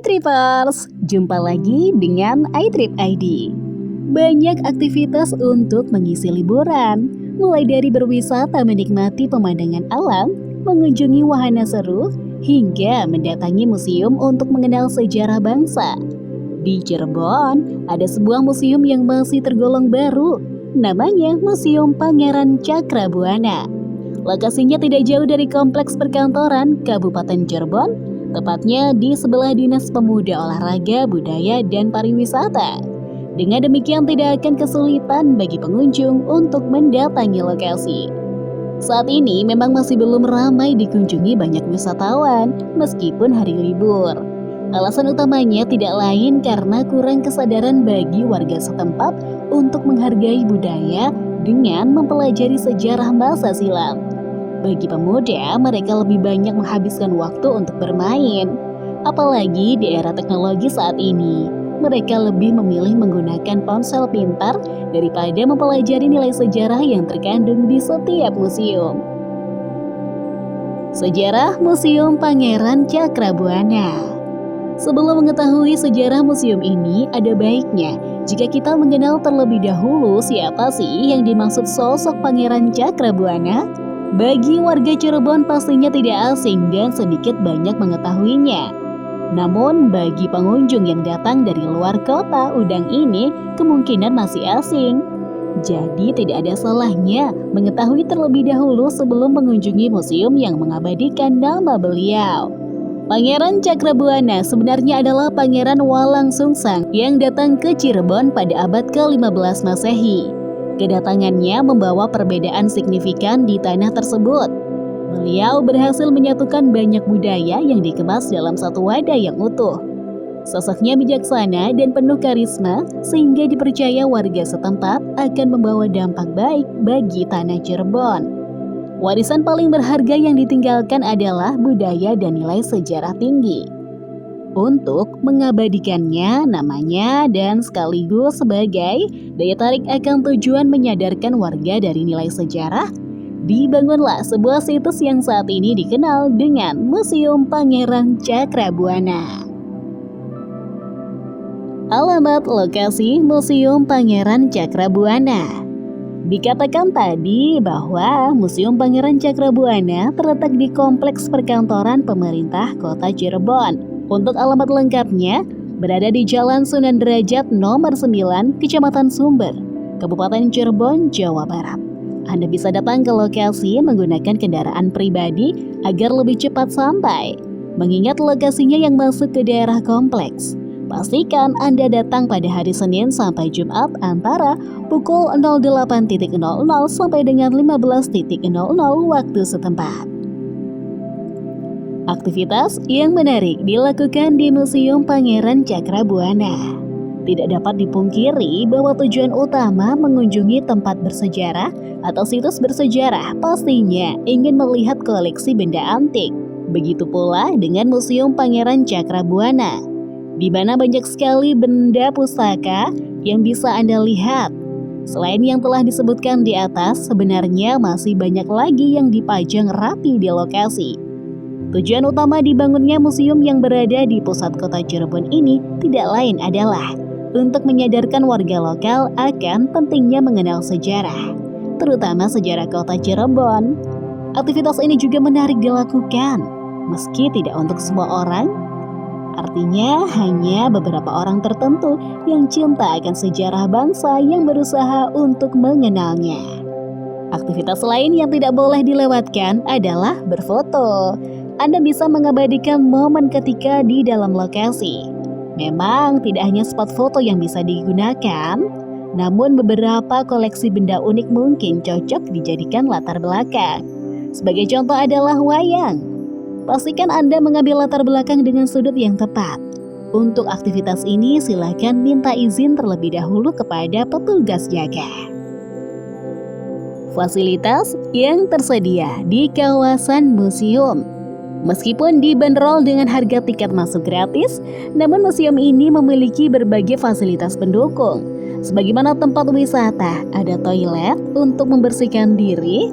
iTripers, jumpa lagi dengan iTrip ID. Banyak aktivitas untuk mengisi liburan, mulai dari berwisata menikmati pemandangan alam, mengunjungi wahana seru, hingga mendatangi museum untuk mengenal sejarah bangsa. Di Cirebon, ada sebuah museum yang masih tergolong baru, namanya Museum Pangeran Cakrabuana. Lokasinya tidak jauh dari Kompleks Perkantoran Kabupaten Cirebon, tepatnya di sebelah Dinas Pemuda Olahraga, Budaya, dan Pariwisata. Dengan demikian tidak akan kesulitan bagi pengunjung untuk mendatangi lokasi. Saat ini memang masih belum ramai dikunjungi banyak wisatawan meskipun hari libur. Alasan utamanya tidak lain karena kurang kesadaran bagi warga setempat untuk menghargai budaya dengan mempelajari sejarah masa silam. Bagi pemuda, mereka lebih banyak menghabiskan waktu untuk bermain. Apalagi di era teknologi saat ini, mereka lebih memilih menggunakan ponsel pintar daripada mempelajari nilai sejarah yang terkandung di setiap museum. Sejarah Museum Pangeran Cakrabuana. Sebelum mengetahui sejarah museum ini, ada baiknya jika kita mengenal terlebih dahulu siapa sih yang dimaksud sosok Pangeran Cakrabuana. Bagi warga Cirebon pastinya tidak asing dan sedikit banyak mengetahuinya. Namun bagi pengunjung yang datang dari luar kota Udang ini kemungkinan masih asing. Jadi tidak ada salahnya mengetahui terlebih dahulu sebelum mengunjungi museum yang mengabadikan nama beliau. Pangeran Cakrabuana sebenarnya adalah Pangeran Walangsungsang yang datang ke Cirebon pada abad ke-15 Masehi. Kedatangannya membawa perbedaan signifikan di tanah tersebut. Beliau berhasil menyatukan banyak budaya yang dikemas dalam satu wadah yang utuh. Sosoknya bijaksana dan penuh karisma sehingga dipercaya warga setempat akan membawa dampak baik bagi tanah Cirebon. Warisan paling berharga yang ditinggalkan adalah budaya dan nilai sejarah tinggi. Untuk mengabadikannya namanya dan sekaligus sebagai daya tarik akan tujuan menyadarkan warga dari nilai sejarah, dibangunlah sebuah situs yang saat ini dikenal dengan Museum Pangeran Cakrabuana. Alamat lokasi Museum Pangeran Cakrabuana. Dikatakan tadi bahwa Museum Pangeran Cakrabuana terletak di Kompleks Perkantoran Pemerintah Kota Cirebon. Untuk alamat lengkapnya, berada di Jalan Sunan Derajat nomor 9, Kecamatan Sumber, Kabupaten Cirebon, Jawa Barat. Anda bisa datang ke lokasi menggunakan kendaraan pribadi agar lebih cepat sampai. Mengingat lokasinya yang masuk ke daerah kompleks, pastikan Anda datang pada hari Senin sampai Jumat antara pukul 08.00 sampai dengan 15.00 waktu setempat. Aktivitas yang menarik dilakukan di Museum Pangeran Cakrabuana. Tidak dapat dipungkiri bahwa tujuan utama mengunjungi tempat bersejarah atau situs bersejarah pastinya ingin melihat koleksi benda antik. Begitu pula dengan Museum Pangeran Cakrabuana, di mana banyak sekali benda pustaka yang bisa Anda lihat. Selain yang telah disebutkan di atas, sebenarnya masih banyak lagi yang dipajang rapi di lokasi. Tujuan utama dibangunnya museum yang berada di pusat kota Cirebon ini tidak lain adalah untuk menyadarkan warga lokal akan pentingnya mengenal sejarah, terutama sejarah kota Cirebon. Aktivitas ini juga menarik dilakukan, meski tidak untuk semua orang. Artinya hanya beberapa orang tertentu yang cinta akan sejarah bangsa yang berusaha untuk mengenalnya. Aktivitas lain yang tidak boleh dilewatkan adalah berfoto. Anda bisa mengabadikan momen ketika di dalam lokasi. Memang tidak hanya spot foto yang bisa digunakan, namun beberapa koleksi benda unik mungkin cocok dijadikan latar belakang. Sebagai contoh adalah wayang. Pastikan Anda mengambil latar belakang dengan sudut yang tepat. Untuk aktivitas ini silakan minta izin terlebih dahulu kepada petugas jaga. Fasilitas yang tersedia di kawasan museum. Meskipun dibanderol dengan harga tiket masuk gratis, namun museum ini memiliki berbagai fasilitas pendukung. Sebagaimana tempat wisata, ada toilet untuk membersihkan diri,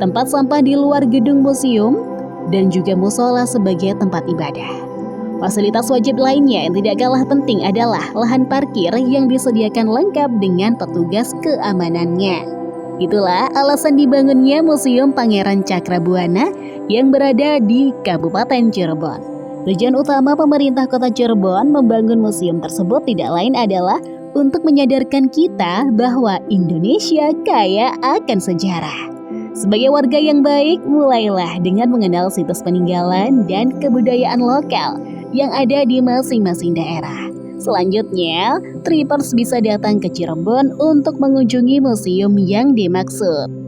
tempat sampah di luar gedung museum, dan juga musola sebagai tempat ibadah. Fasilitas wajib lainnya yang tidak kalah penting adalah lahan parkir yang disediakan lengkap dengan petugas keamanannya. Itulah alasan dibangunnya Museum Pangeran Cakrabuana yang berada di Kabupaten Cirebon. Tujuan utama pemerintah Kota Cirebon membangun museum tersebut tidak lain adalah untuk menyadarkan kita bahwa Indonesia kaya akan sejarah. Sebagai warga yang baik, mulailah dengan mengenal situs peninggalan dan kebudayaan lokal yang ada di masing-masing daerah. Selanjutnya, Tripers bisa datang ke Cirebon untuk mengunjungi museum yang dimaksud.